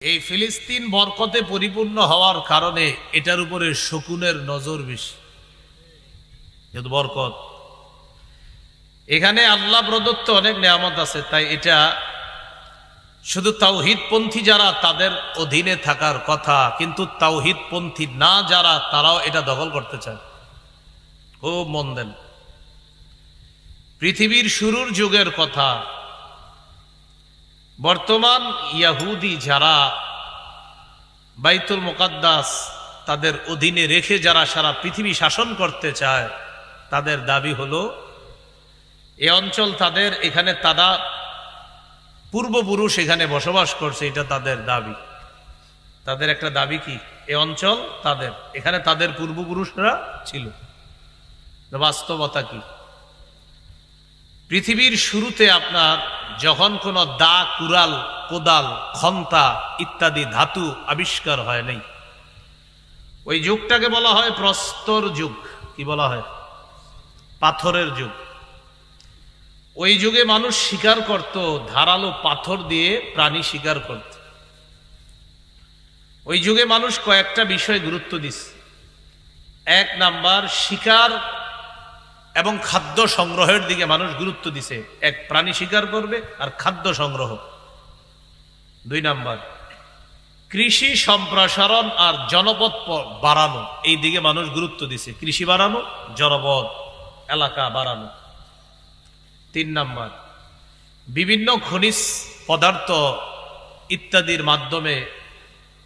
এই ফিলিস্তিন বরকতে পরিপূর্ণ হওয়ার কারণে এটার উপরে শকুনের নজর বেশি, যেহেতু বরকত। এখানে আল্লাহ প্রদত্ত অনেক নিয়ামত আছে, তাই এটা শুধু তাওহীদপন্থী যারা তাদের অধীনে থাকার কথা, কিন্তু তাওহীদপন্থী না যারা তারাও এটা দখল করতে চায়। খুব মন দেন, পৃথিবীর শুরুর যুগের কথা। বর্তমান ইয়াহুদি যারা বাইতুল মুকাদ্দাস তাদের অধীনে রেখে যারা সারা পৃথিবী শাসন করতে চায়, তাদের দাবি হলো এ অঞ্চল তাদের, এখানে তারা পূর্বপুরুষ এখানে বসবাস করছে, এটা তাদের দাবি। তাদের একটা দাবি কি, এ অঞ্চল তাদের, এখানে তাদের পূর্বপুরুষরা ছিল। বাস্তবতা কি? পৃথিবীর শুরুতে আপনার যখন কোনো দা, কুড়াল, কোদাল, খন্তা ইত্যাদি ধাতু আবিষ্কার হয় নাই, ওই যুগটাকে বলা হয় প্রস্তর যুগ। কি বলা হয়? পাথরের যুগ। ওই যুগে মানুষ শিকার করত, ধারালো পাথর দিয়ে প্রাণী শিকার করত। ওই যুগে মানুষ কয়েকটা বিষয় গুরুত্ব দিচ্ছে। এক নাম্বার, শিকার এবং খাদ্য সংগ্রহের দিকে মানুষ গুরুত্ব দিছে। এক, প্রাণী শিকার করবে, আর খাদ্য সংগ্রহ। দুই নাম্বার, কৃষি সম্প্রসারণ আর জনপদ বাড়ানো, এই দিকে মানুষ গুরুত্ব দিছে। কৃষি বাড়ানো, জনপদ এলাকা বাড়ানো। তিন নাম্বার, বিভিন্ন খনিজ পদার্থ ইত্যাদির মাধ্যমে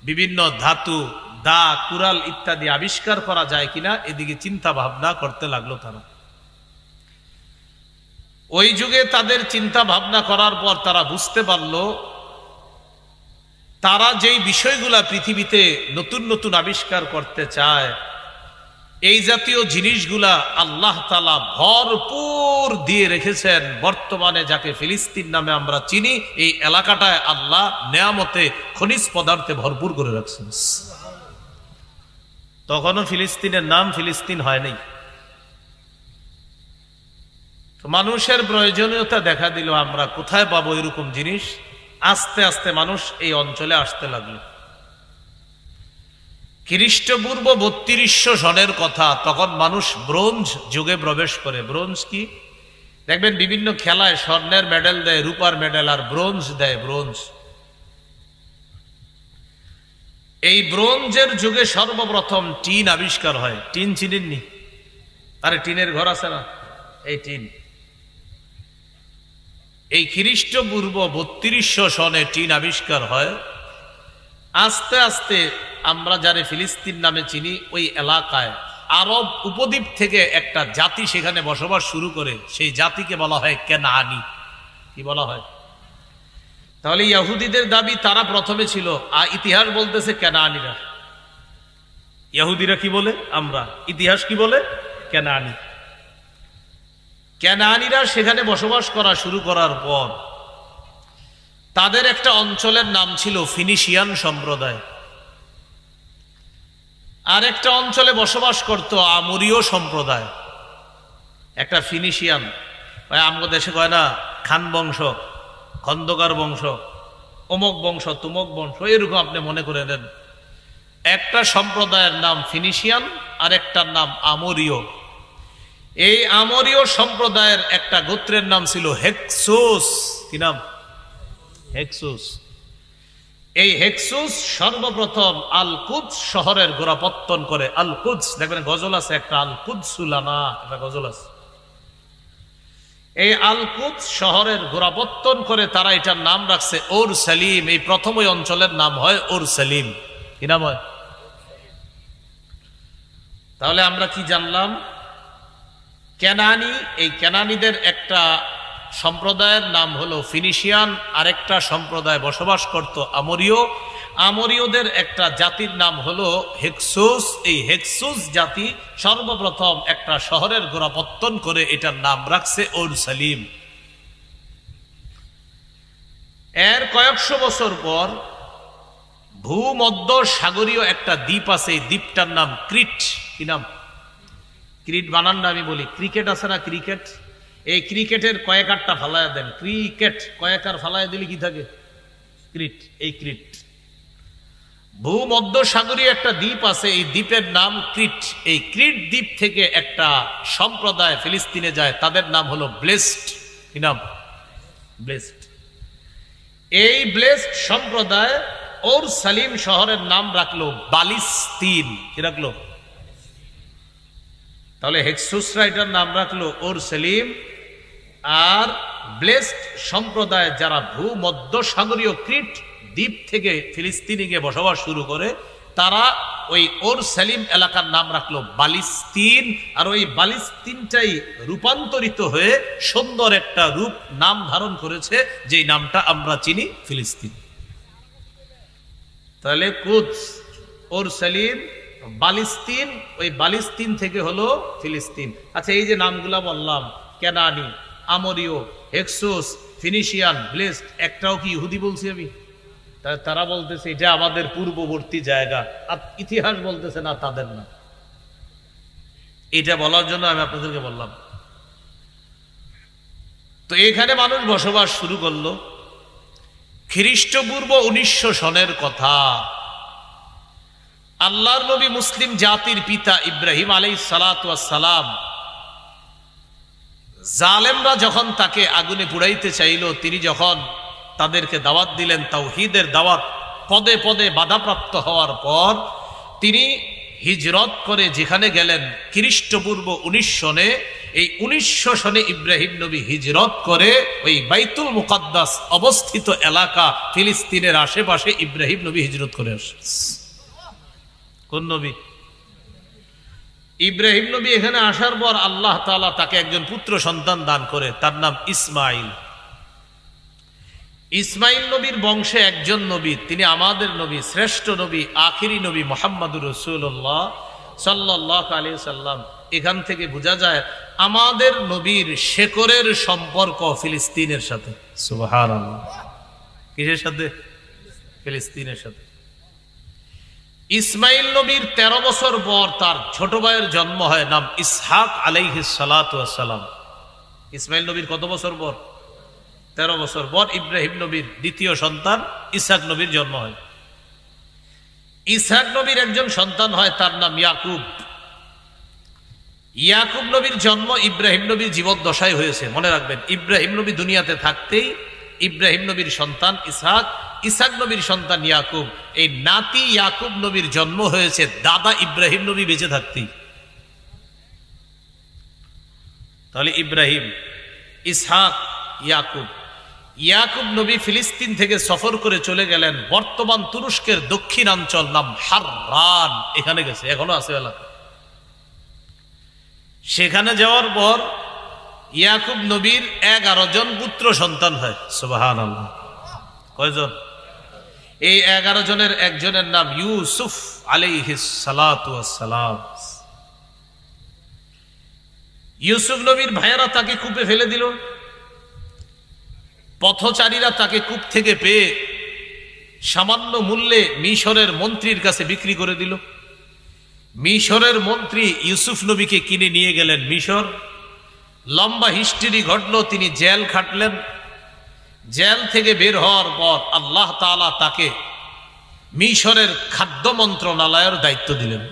বিভিন্ন ধাতু, দা, কুড়াল ইত্যাদি আবিষ্কার করা যায় কিনা, এদিকে চিন্তা ভাবনা করতে লাগলো তারা। ওই যুগে তাদের চিন্তা ভাবনা করার পর তারা বুঝতে পারল, তারা যেই বিষয়গুলা পৃথিবীতে নতুন নতুন আবিষ্কার করতে চায়, এই জাতীয় জিনিসগুলা আল্লাহ তাআলা ভরপুর দিয়ে রেখেছেন। বর্তমানে যাকে ফিলিস্তিন নামে আমরা চিনি, এই এলাকাটায় আল্লাহ নেয়ামতে, খনিজ পদার্থে ভরপুর করে রাখছেন। তখনও ফিলিস্তিনের নাম ফিলিস্তিন হয়নি। মানুষের প্রয়োজনীয়তা দেখা দিল, আমরা কোথায় পাবো এরকম জিনিস। আস্তে আস্তে মানুষ এই অঞ্চলে আসতে লাগলো। খ্রিস্টপূর্ব 3200 সনের কথা, তখন মানুষ ব্রোঞ্জ যুগে প্রবেশ করে। ব্রোঞ্জ কি? দেখবেন বিভিন্ন খেলায় স্বর্ণের মেডেল দেয়, রূপার মেডেল, আর ব্রোঞ্জ দেয়। ব্রোঞ্জ, এই ব্রোঞ্জের যুগে সর্বপ্রথম টিন আবিষ্কার হয়। টিন চিনেননি? আরে টিনের ঘর আছে না, এই টিন। এই খ্রিস্টপূর্ব 3200 সনে টিন আবিষ্কার হয়। আস্তে আস্তে আমরা যারে ফিলিস্তিন নামে চিনি, ওই এলাকায় আরব উপদ্বীপ থেকে একটা জাতি সেখানে বসবাস শুরু করে। সেই জাতিকে বলা হয় কেনানি। কি বলা হয়? তাহলে ইহুদিদের দাবি তারা প্রথমে ছিল, আর ইতিহাস বলতেছে কেনানিরা। ইহুদিরা কি বলে? আমরা। ইতিহাস কি বলে? কেনানি। কেনানিরা সেখানে বসবাস করা শুরু করার পর তাদের একটা অঞ্চলের নাম ছিল ফিনিশিয়ান সম্প্রদায়। আর একটা অঞ্চলে বসবাস করত আমরীয় সম্প্রদায়। একটা ফিনিশিয়ান, আমাদের দেশে কয় না খান বংশ, খন্দকার বংশ, অমুক বংশ, তুমক বংশ, এরকম আপনি মনে করে নেন। একটা সম্প্রদায়ের নাম ফিনিশিয়ান, আর একটার নাম আমরীয়। এই আমরীয় সম্প্রদায়ের একটা গোত্রের নাম ছিল হেক্সুস। কি নাম? হেক্সুস। এই হেক্সুস সর্বপ্রথম আল কুদস শহরের গোড়াপত্তন করে। আল কুদস, দেখবেন গজল আছে একটা, আল কুদসুলানা, একটা গজল আছে। এই আল কুদস শহরের গোড়াপত্তন করে তারা এটার নাম রাখছে ওর সালিম। এই প্রথম ওই অঞ্চলের নাম হয় ওর সালিম। কি নাম হয়? তাহলে আমরা কি জানলাম? কেনানি, এই কেনানিদের একটা সম্প্রদায়ের নাম হলো ফিনিশিয়ান, আরেকটা সম্প্রদায় বসবাস করত আমরীয়। আমরীয়দের একটা জাতির নাম হলো হেক্সুস। এই হেক্সুস জাতি সর্বপ্রথম একটা শহরের গোড়াপত্তন করে এটার নাম রাখছে ওর সালিম। এর কয়েকশো বছর পর ভূমধ্য সাগরীয় একটা দ্বীপ আছে, এই দ্বীপটার নাম ক্রিট। কি নাম? ক্রিট বানানটা আমি বলি, ক্রিকেট আছে না, ক্রিকেট। এই ক্রিকেটের কয়েকারটা ফালাইয়া দেন, ক্রিকেট কয়েকার ফালাইয়া দিলে কি থাকে? ক্রিট। এই ক্রিট ভূমধ্যসাগরীয় একটা দ্বীপ আছে, এই দ্বীপের নাম ক্রিট। এই ক্রিট দ্বীপ থেকে একটা সম্প্রদায় ফিলিস্তিনে যায়, তাদের নাম হলো ব্লেসড। কি নাম? ব্লেসড। এই ব্লেসড সম্প্রদায় ওর সালিম শহরের নাম রাখলো বালিস্তিন। কি রাখলো? তাহলে হেক্সুসরা এটার নাম রাখলো ওর সেলিম, আর ব্লেসড সম্প্রদায় যারা ভূমধ্যসাগরীয় ক্রিট দ্বীপ থেকে ফিলিস্তিনে গিয়ে বসবাস শুরু করে, তারা ওই ওর সেলিম এলাকার নাম রাখলো বালিস্তিন। আর ওই বালিস্তিনটাই রূপান্তরিত হয়ে সুন্দর একটা রূপ নাম ধারণ করেছে, যেই নামটা আমরা চিনি ফিলিস্তিন। তাহলে কুদস, ওর সেলিম, বালিস্তিন, ওই বালিস্তিন থেকে হলো ফিলিস্তিন। আচ্ছা, এই যে নামগুলা বললাম, কেনানি, আমরীয়, হেক্সোস, ফিনিশিয়ান, ব্লেসড, একটাও কি ইহুদি বলছি আমি? তারা বলতেছে এটা আমাদের পূর্ববর্তী জায়গা, আর ইতিহাস বলতেছে না তাদের না। এটা বলার জন্য আমি আপনাদেরকে বললাম। তো এখানে মানুষ বসবাস শুরু করলো খ্রিস্টপূর্ব 1900 সনের কথা। আল্লাহর নবী মুসলিম জাতির পিতা ইব্রাহিম আলাইহিস সালাতু ওয়াস সালাম, জালেমরা যখন তাকে আগুনে পুড়াইতে চাইল, তিনি যখন তাদেরকে দাওয়াত দিলেন, তাওহীদের দাওয়াত, পদে পদে বাধাপ্রাপ্ত হওয়ার পর তিনি হিজরত করে যেখানে গেলেন খ্রিস্টপূর্ব 19 সনে, এই 1900 সনে ইব্রাহিম নবী হিজরত করে ওই বাইতুল মুকাদ্দাস অবস্থিত এলাকা ফিলিস্তিনের আশেপাশে ইব্রাহিম নবী হিজরত করে আসেন। কোন নবী? ইব্রাহিম নবী এখানে আসার পর আল্লাহ তাআলা তাকে একজন পুত্র সন্তান দান করে, তার নাম ইসমাইল। ইসমাইল নবীর বংশে একজন নবী, তিনি আমাদের নবী, শ্রেষ্ঠ নবী, আখিরি নবী মুহাম্মদুর রাসূলুল্লাহ সাল্লাল্লাহু আলাইহি সাল্লাম। এখান থেকে বোঝা যায় আমাদের নবীর শেকরের সম্পর্ক ফিলিস্তিনের সাথে। সুবহানাল্লাহ। কিসের সাথে? ফিলিস্তিনের সাথে। ইসমাইল নবীর 13 বছর পর তার ছোট ভাইয়ের জন্ম হয়, নাম ইসহাক আলাইহিস সালাতু ওয়াস সালাম। ইসমাইল নবীর কত বছর পর? 13 বছর পর ইব্রাহিম নবীর দ্বিতীয় সন্তান ইসহাক নবীর জন্ম হয়। ইসহাক নবীর একজন সন্তান হয়, তার নাম ইয়াকুব। ইয়াকুব নবীর জন্ম ইব্রাহিম নবীর জীবদ্দশায় হয়েছে, মনে রাখবেন। ইব্রাহিম নবী দুনিয়াতে থাকতেই ইব্রাহিম নবীর সন্তান ইসহাক, ইসহাক নবীর সন্তান ইয়াকুব, এই নাতি ইয়াকুব নবীর জন্ম হয়েছে দাদা ইব্রাহিম নবী বেঁচে থাকতেই। তাহলে ইব্রাহিম, ইসহাক, ইয়াকুব। ইয়াকুব নবী ফিলিস্তিন থেকে সফর করে চলে গেলেন বর্তমান তুরস্কের দক্ষিণাঞ্চল, নাম হাররান, এখানে গেছে, এখনো আছে এলাকা। সেখানে যাওয়ার পর ইয়াকুব নবীর 11 জন পুত্র সন্তান হয়। সুবহানাল্লাহ। কয়জন? এই 11 জনের একজনের নাম ইউসুফ আলাইহিস সালাতু ওয়াস সালাম। ইউসুফ নবীর ভাইয়েরা তাকে কূপে ফেলে দিল। পথচারীরা তাকে কূপ থেকে পেয়ে সামান্য মূল্যে মিশরের মন্ত্রীর কাছে বিক্রি করে দিল। মিশরের মন্ত্রী ইউসুফ নবীকে কিনে নিয়ে গেলেন মিশর। লম্বা হিস্ট্রি ঘটলো, তিনি জেল খাটলেন। জেল থেকে বের হওয়ার পর আল্লাহ তাআলা তাকে মিশরের খাদ্য মন্ত্রণালয়ের দায়িত্ব দিলেন।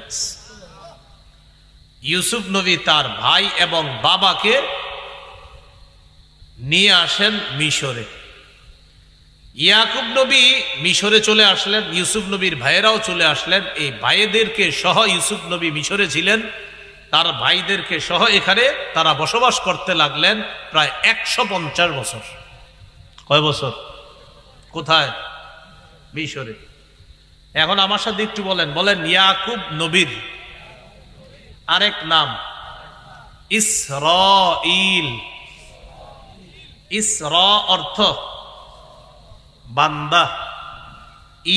ইউসুফ নবী তার ভাই এবং বাবাকে নিয়ে আসেন মিশরে। ইয়াকুব নবী মিশরে চলে আসলেন, ইউসুফ নবীর ভাইয়েরাও চলে আসলেন। এই ভাইদেরকে সহ ইউসুফ নবী মিশরে ছিলেন, তার ভাইদেরকে সহ এখানে তারা বসবাস করতে লাগলেন প্রায় 150 বছর। কয় বছর? কোথায়? মিশরে। এখন আমার সাথে একটু বলেন, বলেন ইয়াকুব নবীর আরেক নাম ইসরাঈল। ইসরা অর্থ বান্দা,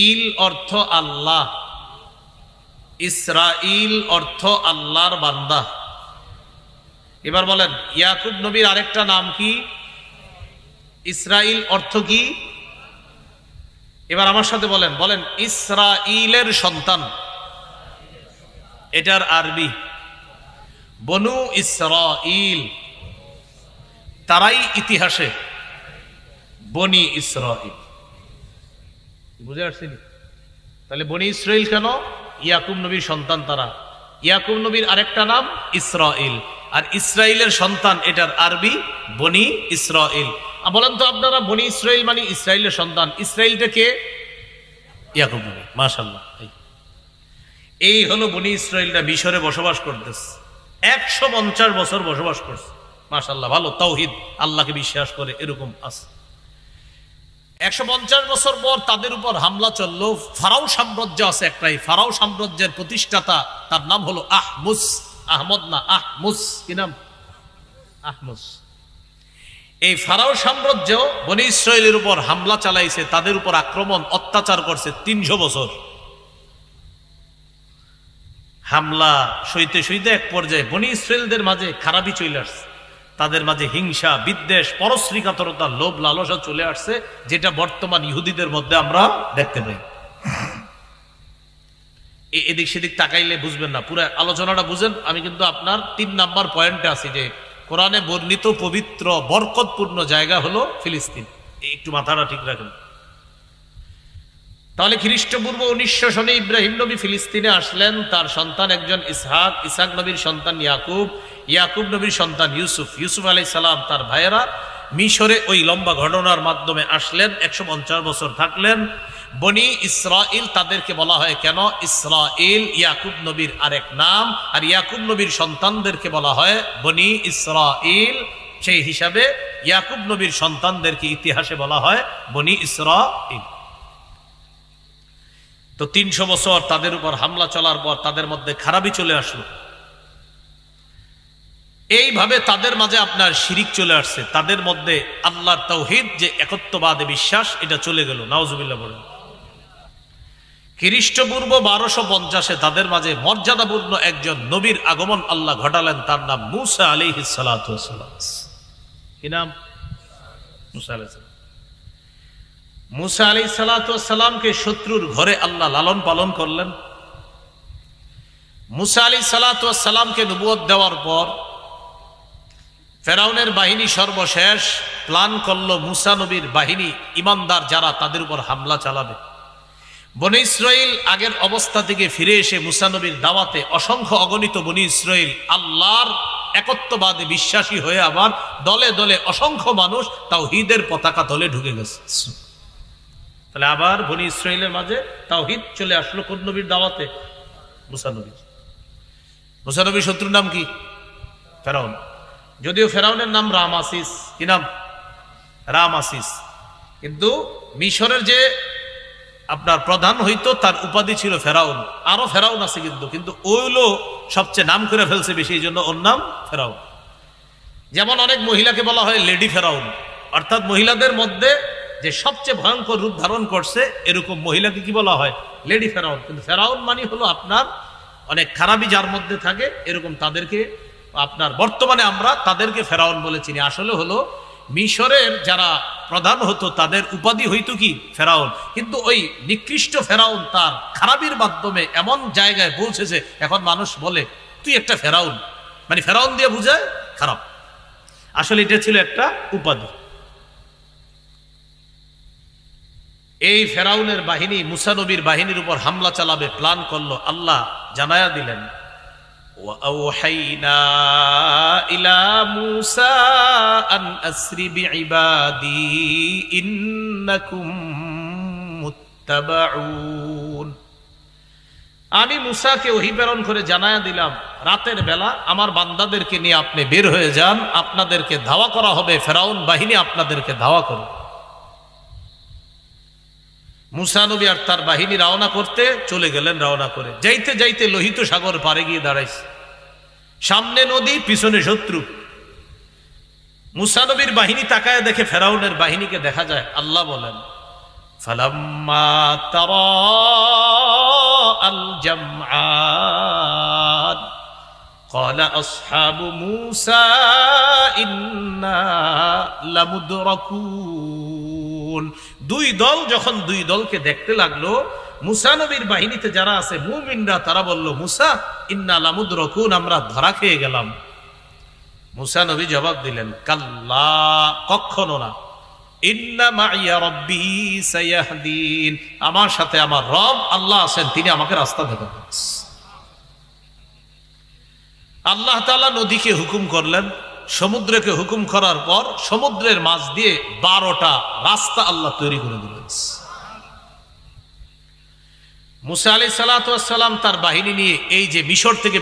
ইল অর্থ আল্লাহ, ইসরাঈল অর্থ আল্লাহর বান্দা। এবার বলেন ইয়াকুব নবীর আরেকটা নাম কি? ইসরাঈল অর্থ কি? এবার আমার সাথে বলেন, বলেন ইসরাঈলের সন্তান। এটার আরবি বনু ইসরাঈল, তারাই ইতিহাসে বনি ইসরাঈল। বুঝে আসছেন? তাহলে বনি ইসরাইল কেন? ইয়াকুব নবীর সন্তান তারা। ইয়াকুব নবীর আরেকটা নাম ইসরাইল, আর ইসরাইলের সন্তান এটার আরবি বনি ইসরাইল। বলেন তো আপনারা, বনি ইসরাইল মানে ইসরাইলের সন্তান, ইসরাইলটা কে? ইয়াকুব নবী। মাশাআল্লাহ, এই হলো বনি ইসরাইলরা মিশরে বসবাস করতেছে, 150 বছর বসবাস করছে। মাশাআল্লাহ, ভালো তাওহীদ, আল্লাহকে বিশ্বাস করে এরকম আছে। 150 বছর পর তাদের উপর হামলা চললো। ফারাও সাম্রাজ্য আছে একটাই, ফারাও সাম্রাজ্যের প্রতিষ্ঠাতা তার নাম হলো আহমুস, আহমদ না, আহমুস। কি নাম? আহমুস। এই ফারাও সাম্রাজ্য বনি ইসরাইলের উপর হামলা চালাইছে, তাদের উপর আক্রমণ অত্যাচার করছে 300 বছর। হামলা সইতে সইতে এক পর্যায়ে বনি ইসরাইলদের মাঝে খারাপই চলে আসছে, তাদের মাঝে হিংসা, বিদ্বেষ, পরশ্রীকাতরতা, লোভ লালসা চলে আসছে, যেটা বর্তমান ইহুদিদের মধ্যে আমরা দেখতে পাই। এদিক সেদিক তাকাইলে বুঝবেন না, পুরো আলোচনাটা বুঝেন। আমি কিন্তু আপনার 3 নাম্বার পয়েন্টে আছি যে কোরআনে বর্ণিত পবিত্র বরকতপূর্ণ জায়গা হলো ফিলিস্তিন। একটু মাথাটা ঠিক রাখেন। তাহলে খ্রিস্টপূর্ব 1900 সনে ইব্রাহিম নবী ফিলিস্তিনে আসলেন, তার সন্তান একজন ইসহাক, ইসহাক নবীর সন্তান ইয়াকুব, ইয়াকুব নবীর সন্তান ইউসুফ, ইউসুফ আলাইহিস সালাম তার ভাইয়েরা মিশরে ওই লম্বা ঘটনার মাধ্যমে আসলেন, 150 বছর থাকলেন। বনি ইসরাইল তাদেরকে বলা হয় কেন? ইসরাইল ইয়াকুব নবীর আরেক নাম, আর ইয়াকুব নবীর সন্তানদেরকে বলা হয় বনি ইসরাইল। সেই হিসাবে ইয়াকুব নবীর সন্তানদেরকে ইতিহাসে বলা হয় বনি ইসরাইল। তো 300 বছর তাদের উপর হামলা চলার পর তাদের মধ্যে খারাপই চলে আসলো। এইভাবে তাদের মাঝে আপনার শিরিক চলে আসছে, তাদের মধ্যে আল্লাহর তাওহীদ যে একত্ববাদে বিশ্বাস এটা চলে গেল। নাউজুবিল্লাহ বলেন। খ্রিস্টপূর্ব 1250-এ তাদের মাঝে মর্যাদাপূর্ণ একজন নবীর আগমন আল্লাহ ঘটালেন, তার নাম মূসা আলাইহিস সালাতু ওয়াস সালাম। কি নাম? মূসা আলাইহিস সালাম। মূসা আলাইহিস সালাতু ওয়াস সালামকে শত্রুর ঘরে আল্লাহ লালন পালন করলেন। মূসা আলাইহিস সালাতু ওয়াস সালামকে নবুয়ত দেওয়ার পর ফেরাউনের বাহিনী সর্বশেষ প্ল্যান করলো মূসা নবীর বাহিনী ইমানদার যারা তাদের উপর হামলা চালাবে। বনি ইসরাইল আগের অবস্থা থেকে ফিরে এসে মূসা নবীর দাওয়াতে অসংখ্য অগণিত বনি ইসরাইল আল্লাহর একত্ববাদে বিশ্বাসী হয়ে আবার দলে দলে অসংখ্য মানুষ তাওহীদের পতাকা তলে ঢুকে গেছে। তাহলে আবার বনি ইসরাইলের মাঝে তাওহীদ চলে আসলো কোন নবীর দাওয়াতে? মূসা নবী। মূসা নবীর শত্রুর নাম কি? ফেরাউন। যদিও ফেরাউনের নাম রামাসিস। কি নাম? রামাসিস। কিন্তু মিশরের যে আপনার প্রধান হইতো তার উপাধি ছিল ফেরাউন। আরো ফেরাউন আছে কিন্তু ওইগুলো সবচেয়ে নাম করে ফেলছে বেশি, এই জন্য ওর নাম ফেরাউন। যেমন অনেক মহিলাকে বলা হয় লেডি ফেরাউন, অর্থাৎ মহিলাদের মধ্যে যে সবচেয়ে ভয়ঙ্কর রূপ ধারণ করছে এরকম মহিলাকে কি বলা হয়? লেডি ফেরাউন। কিন্তু ফেরাউন মানে হলো আপনার অনেক খারাপই যার মধ্যে থাকে, এরকম তাদেরকে আপনার বর্তমানে আমরা তাদেরকে ফেরাউন বলে চিনি। আসলে হলো মিশরের যারা প্রধান হতো তাদের উপাধি হইতো কি? ফেরাউন। কিন্তু ওই নিকৃষ্ট ফেরাউন তার খারাপির মাধ্যমে এমন জায়গায় পৌঁছেছে এখন মানুষ বলে তুই একটা ফেরাউন, মানে ফেরাউন দিয়ে বুঝায় খারাপ। আসলে এটা ছিল একটা উপাধি। এই ফেরাউনের বাহিনী মূসা নবীর বাহিনীর উপর হামলা চালাবে প্ল্যান করলো। আল্লাহ জানায়া দিলেন, وَأَوْحَيْنَا إِلَى مُوسَى أَنْ أَسْرِ بِعِبَادِي إِنَّكُمْ مُتَّبَعُونَ। আমি মূসাকে ওহী প্রেরণ করে জানায়া দিলাম, রাতের বেলা আমার বান্দাদেরকে নিয়ে আপনি বের হয়ে যান, আপনাদেরকে ধাওয়া করা হবে, ফেরাউন বাহিনী আপনাদেরকে ধাওয়া করবে। মূসা নবী আর তার বাহিনী রওনা করতে চলে গেলেন। রওনা করে যাইতে যাইতে লোহিত সাগর পারে গিয়ে দাঁড়াইছে। সামনে নদী, পিছনে শত্রু। মূসা নবীর বাহিনী তাকায় দেখে ফেরাউনের বাহিনীকে দেখা যায়। আল্লাহ বলেন, ফালাম্মা তারা আল জামআন ক্বালা আসহাবু মূসা ইন্না লামুদরাকুন। দুই দল যখন দুই দলকে দেখতে লাগলো, মূসা নবীর বাহিনীতে যারা আছে মুমিনরা তারা বলল, মূসা ইন্না লামুদরাকুন, আমরা ধরা খেয়ে গেলাম। মূসা নবী জবাব দিলেন, কাল্লা, কখনো না, ইন্না মাইয়া রাব্বি সায়াহদিন, আমার সাথে আমার রব আল্লাহ আছেন, তিনি আমাকে রাস্তা দেখাবেন। আল্লাহ তাআলা নদীকে হুকুম করলেন, সমুদ্রকে হুকুম করার পর সমুদ্রের মাঝ দিয়ে 12টা রাস্তা আল্লাহ তৈরি করে দিলেন। মুসা আলাইহিস সালাতু ওয়াস সালাম তার বাহিনী নিয়ে এই যে মিশর থেকে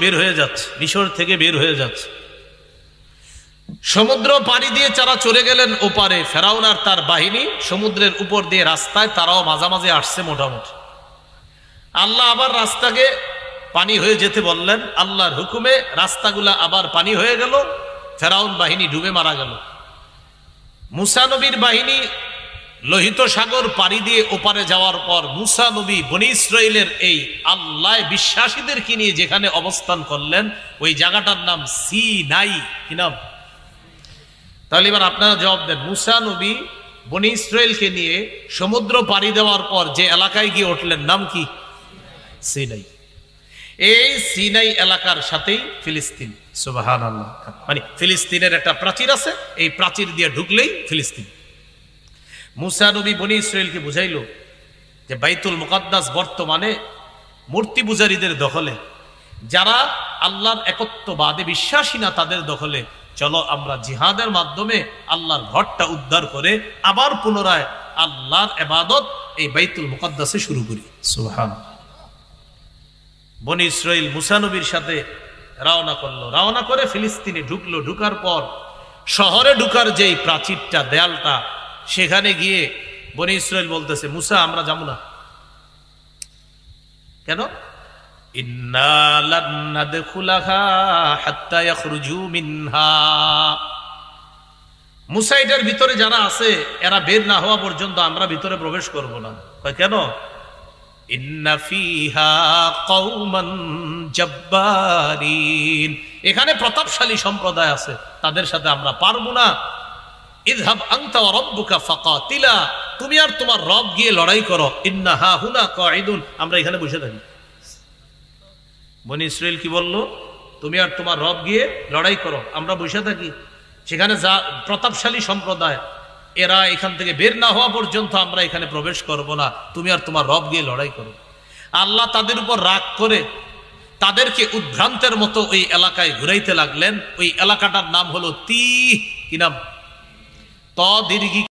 বের হয়ে যাচ্ছে, সমুদ্র পাড়ি দিয়ে তারা চলে গেলেন ওপারে। ফেরাউন আর তার বাহিনী সমুদ্রের উপর দিয়ে রাস্তায়, তারাও মাঝামাঝি আসছে মোটামুটি। আল্লাহ আবার রাস্তাকে পানি হয়ে যেতে বললেন, আল্লাহর হুকুমে রাস্তাগুলা আবার পানি হয়ে গেল, ফেরাউন বাহিনী ডুবে মারা গেল। মুসা নবীর বাহিনী লোহিত সাগর পাড়ি দিয়ে ওপারে যাওয়ার পর মুসা নবী বনী ইসরাইলের এই আল্লাহ বিশ্বাসীদেরকে নিয়ে যেখানে অবস্থান করলেন, ওই জায়গাটার নাম সিনাই। কি নাম? তাহলে এবার আপনারা জবাব দেন, মুসা নবী বনী ইসরাইলকে নিয়ে সমুদ্র পাড়ি দেওয়ার পর যে এলাকায় গিয়ে উঠলেন, নাম কি? সিনাই। এই সিনাই এলাকার সাথেই ফিলিস্তিন। সুবহানাল্লাহ। মানে ফিলিস্তিনের একটা প্রাচীর আছে, এই প্রাচীর দিয়ে ঢুকলেই ফিলিস্তিন। মুসা নবী বনী ইসরাইলকে বুঝাইল যে বাইতুল মুকাদ্দাস বর্তমানে মূর্তি পূজারীদের দখলে, যারা আল্লাহর একত্ববাদে বিশ্বাসী না তাদের দখলে। চলো আমরা জিহাদের মাধ্যমে আল্লাহর ঘরটা উদ্ধার করে আবার পুনরায় আল্লাহর ইবাদত এই বাইতুল মুকাদ্দাসে শুরু করি। সুবহানাল্লাহ। বনী ইসরাইল মুসা নবীর সাথে রওনা করলো, রওনা করে ফিলিস্তিনে ঢুকলো। ঢুকার পর শহরে ঢুকার যেই প্রাচীরটা, দেয়ালটা, সেখানে গিয়ে বনী ইসরাইল বলতেছে, মুসা আমরা যাবো না। কেন? ইন্না লান নাদখুলাহা হাত্তা ইয়াখরুজু মিনহা। মুসা এটার ভিতরে যারা আছে এরা বের না হওয়া পর্যন্ত আমরা ভিতরে প্রবেশ করব না। কেন? ইন্না ফিহা কওমান জাব্বারিন, এখানে প্রতাপশালী সম্প্রদায় আছে, তাদের সাথে আমরা পারবো না। ইযহাব আনতা ওয়া রাব্বুকা ফাকাতিলা, তুমি আর তোমার রব গিয়ে লড়াই করো। ইন্না হা হুনা কাঈদুন, আমরা এখানে বসে থাকি। বনী ইসরাইল কি বলল? তুমি আর তোমার রব গিয়ে লড়াই করো, আমরা বসে থাকি। সেখানে যা প্রতাপশালী সম্প্রদায়, এরা এখান থেকে বের না হওয়া পর্যন্ত আমরা এখানে প্রবেশ করব না, তুমি আর তোমার রব গিয়ে লড়াই করো। আল্লাহ তাদের উপর রাগ করে তাদেরকে উদ্ভ্রান্তের মতো ওই এলাকায় ঘুরাইতে লাগলেন। ওই এলাকাটার নাম হলো তিহ। কি নাম? ত দীর্ঘ